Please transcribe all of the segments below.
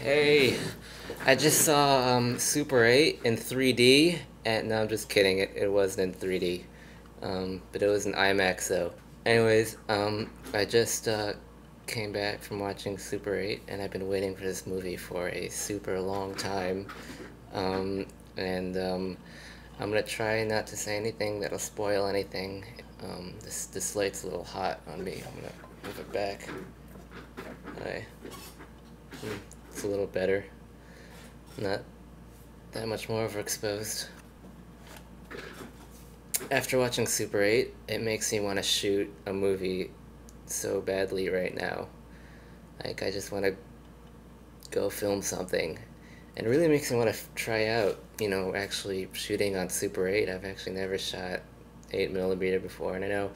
Hey, I just saw Super 8 in 3D, and no, I'm just kidding. It wasn't in 3D, but it was in IMAX though. Anyways, I just came back from watching Super 8, and I've been waiting for this movie for a super long time. Um, and I'm gonna try not to say anything that'll spoil anything. This light's a little hot on me. I'm gonna move it back. Alright. It's a little better. Not that much more overexposed. After watching Super 8, it makes me want to shoot a movie so badly right now. Like, I just want to go film something. And it really makes me want to try out, actually shooting on Super 8. I've actually never shot 8mm before, and I know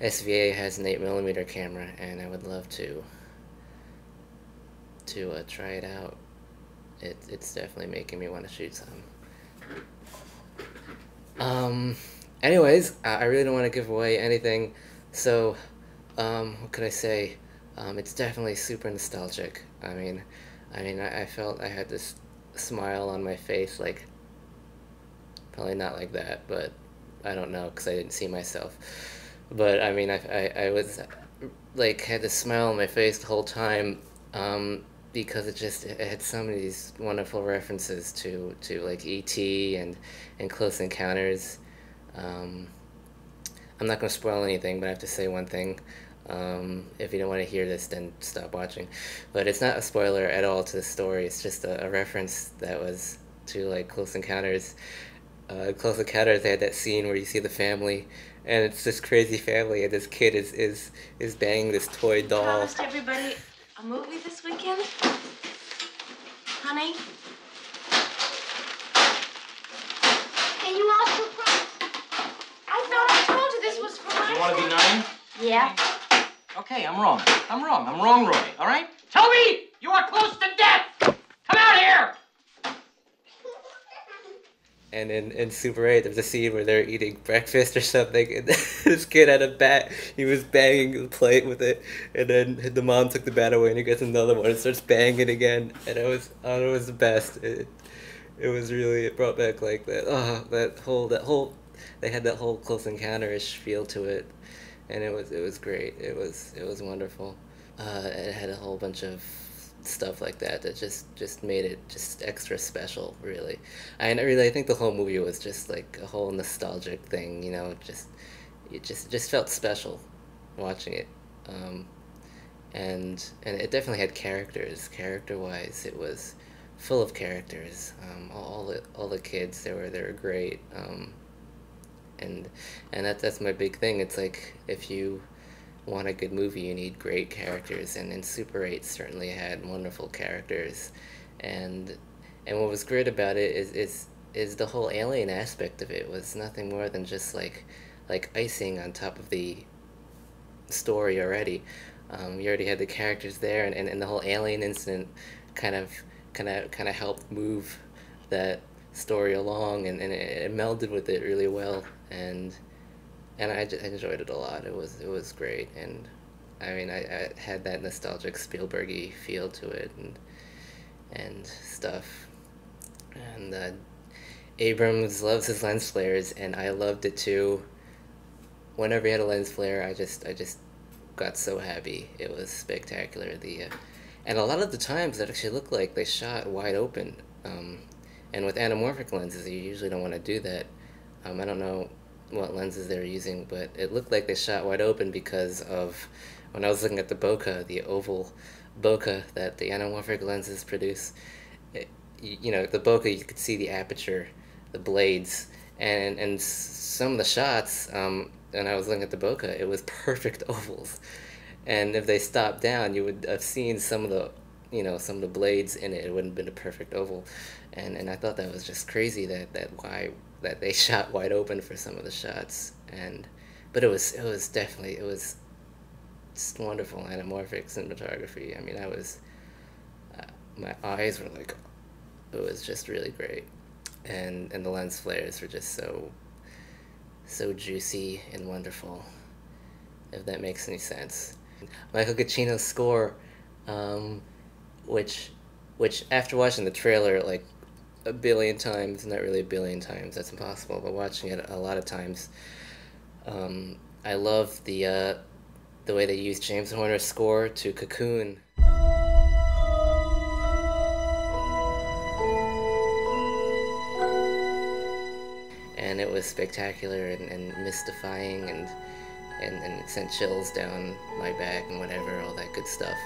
SVA has an 8mm camera, and I would love to try it out. It's definitely making me want to shoot some. Anyways, I really don't want to give away anything, so, what could I say? It's definitely super nostalgic. I felt I had this smile on my face, like, probably not like that, but I don't know, because I didn't see myself. But, I was, like, had this smile on my face the whole time, because it had so many these wonderful references to like E.T. and Close Encounters. Um, I'm not going to spoil anything, but I have to say one thing. If you don't want to hear this, then stop watching. But it's not a spoiler at all to the story. It's just a reference that was to like Close Encounters. Close Encounters, they had that scene where you see the family, and it's this crazy family, and this kid is banging this toy doll. Promised everybody a movie this weekend, honey. And you also promised. I thought I told you this was for my. You want to be 9? Yeah. Okay, I'm wrong. I'm wrong, Roy. All right? Tell me you are close to death. Come out here. And in Super 8, there's a scene where they're eating breakfast or something, and this kid had a bat. He was banging the plate with it, and then the mom took the bat away, and he gets another one and starts banging it again. And it was the best. It was really, it brought back like that. Oh, they had that whole Close Encounter-ish feel to it, and it was great. It was wonderful. It had a whole bunch of stuff like that just made it just extra special, really. I think the whole movie was just like a whole nostalgic thing, it just felt special watching it. And it definitely had characters. Character-wise, it was full of characters. All the kids, they were great. And that's my big thing. It's like, if you want a good movie, you need great characters, and Super 8 certainly had wonderful characters, and what was great about it is the whole alien aspect of it was nothing more than just like icing on top of the story already. You already had the characters there, and the whole alien incident kind of helped move that story along, and it melded with it really well, and I just enjoyed it a lot. It was great, and I had that nostalgic Spielberg-y feel to it, and stuff. And Abrams loves his lens flares, and I loved it too. Whenever he had a lens flare, I just got so happy. It was spectacular. And a lot of the times it actually looked like they shot wide open. And with anamorphic lenses, you usually don't want to do that. I don't know what lenses they were using, but it looked like they shot wide open because of, when I was looking at the bokeh, the oval bokeh that the anamorphic lenses produce, the bokeh, you could see the aperture, the blades, and some of the shots, when I was looking at the bokeh, it was perfect ovals. And if they stopped down, you would have seen some of the blades in it. It wouldn't have been a perfect oval. And I thought that was just crazy that they shot wide open for some of the shots. But it was definitely, it was just wonderful anamorphic cinematography. My eyes were like, it was just really great. And the lens flares were just so juicy and wonderful, if that makes any sense. Michael Giacchino's score, which which after watching the trailer like a billion times, not really a billion times, that's impossible, but watching it a lot of times, I love the way they use James Horner's score to Cocoon. And it was spectacular and mystifying and it sent chills down my back and whatever, all that good stuff.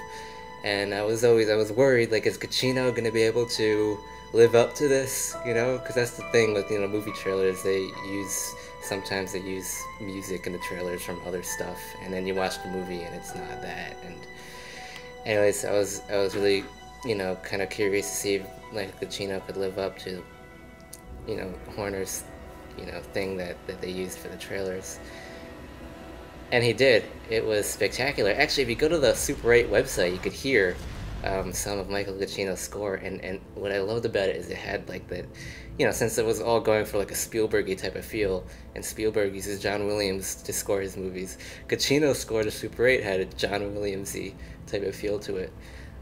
And I was worried, like, is Gacino gonna be able to live up to this, you know? Because that's the thing with, you know, movie trailers, sometimes they use music in the trailers from other stuff, and then you watch the movie and it's not that. And anyways, I was really, you know, kind of curious to see if, like, Gacino could live up to, you know, Horner's, you know, thing that they used for the trailers. And he did. It was spectacular. Actually, if you go to the Super 8 website, you could hear some of Michael Giacchino's score. And what I loved about it is it had like that, you know, since it was all going for like a Spielberg-y type of feel, and Spielberg uses John Williams to score his movies, Giacchino's score to Super 8 had a John Williams-y type of feel to it,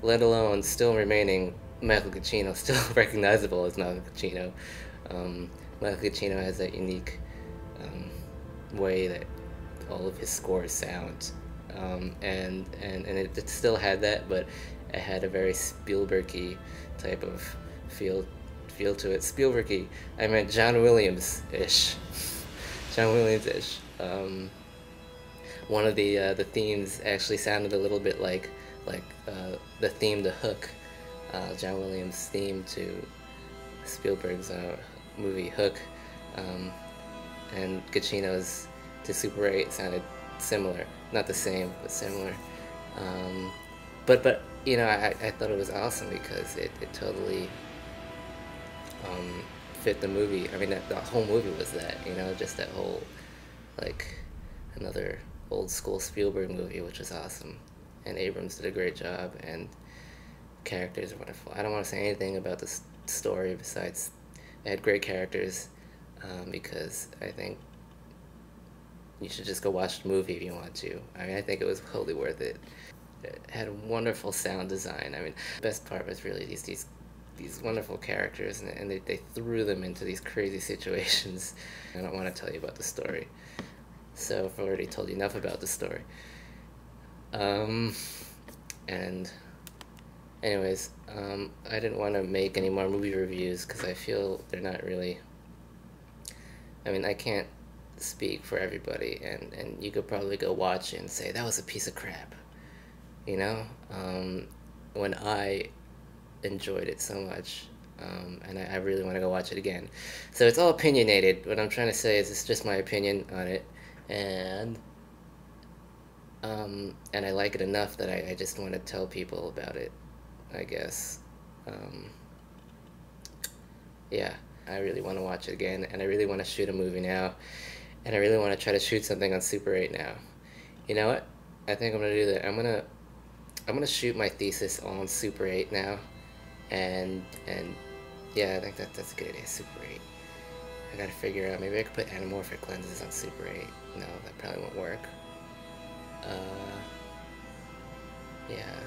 let alone still remaining Michael Giacchino, still recognizable as Michael Giacchino. Michael Giacchino has that unique way that all of his scores sound, and it still had that, but it had a very Spielberg-y type of feel to it. Spielberg-y, I meant John Williams-ish. John Williams-ish. One of the themes actually sounded a little bit like the theme to Hook, John Williams' theme to Spielberg's movie Hook, and Giacchino's to Super 8 sounded similar, not the same, but similar. But you know, I thought it was awesome because it totally fit the movie. I mean, the whole movie was that, you know, just that whole, like, another old school Spielberg movie, which was awesome. And Abrams did a great job, and characters are wonderful. I don't want to say anything about the story besides it had great characters, because I think you should just go watch the movie if you want to. I mean, I think it was totally worth it. It had wonderful sound design. I mean, the best part was really these wonderful characters, and they threw them into these crazy situations. I don't want to tell you about the story, so I've already told you enough about the story. And anyways, I didn't want to make any more movie reviews because I feel they're not really, I mean, I can't speak for everybody, and you could probably go watch it and say, that was a piece of crap, you know? When I enjoyed it so much, and I really want to go watch it again. So it's all opinionated. What I'm trying to say is it's just my opinion on it, and I like it enough that I just want to tell people about it, I guess. Yeah, I really want to watch it again, and I really want to shoot a movie now, and I really want to try to shoot something on Super 8 now. You know what? I think I'm gonna do that. I'm gonna shoot my thesis on Super 8 now, and yeah, I think that's a good idea. Super 8. I gotta figure out, maybe I could put anamorphic lenses on Super 8. No, that probably won't work. Yeah.